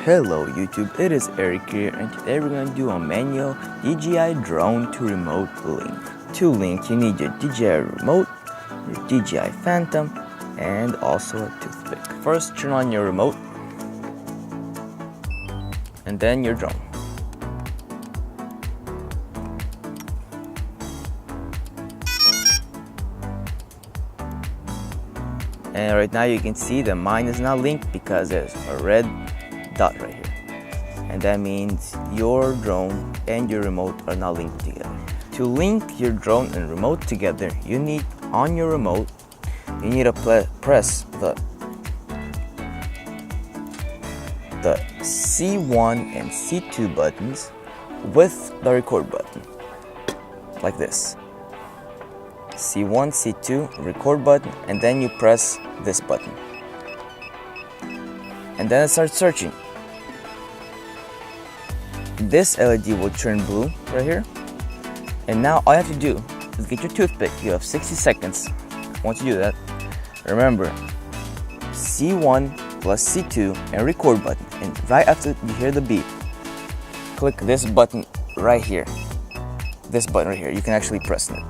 Hello YouTube, it is Eric here, and today we're going to do a manual DJI drone to remote link. To link you need your DJI remote, your DJI Phantom, and also a toothpick. First turn on your remote, and then your drone. And right now you can see that mine is not linked because there's a red dot right here, and that means your drone and your remote are not linked together. To link your drone and remote together, you need on your remote, you need to press the C1 and C2 buttons with the record button, like this. C1, C2, record button, and then you press this button. And then it starts searching. This LED will turn blue right here. And now all you have to do is get your toothpick. You have 60 seconds. Once you do that, remember C1 plus C2 and record button. And right after you hear the beep, click this button right here. This button right here. You can actually press it.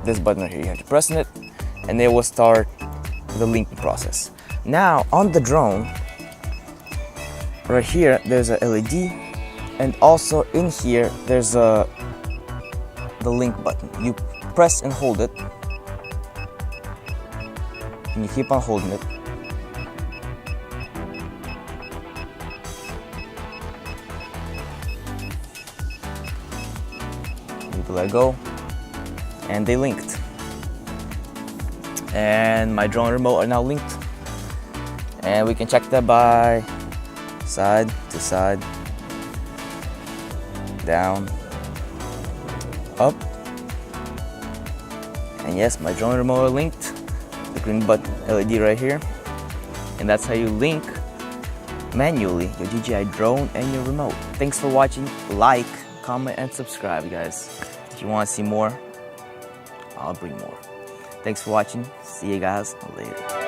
This button right here, you have to press it, and it will start the linking process. Now on the drone, right here, there's a LED, and also in here, there's the link button. You press and hold it, and you keep on holding it. You let go, and they linked. And my drone remote are now linked. And we can check that by side to side, down, up. And yes, my drone remote are linked. The green button LED right here. And that's how you link manually your DJI drone and your remote. Thanks for watching. Like, comment, and subscribe, guys. If you want to see more, I'll bring more. Thanks for watching. See you guys later.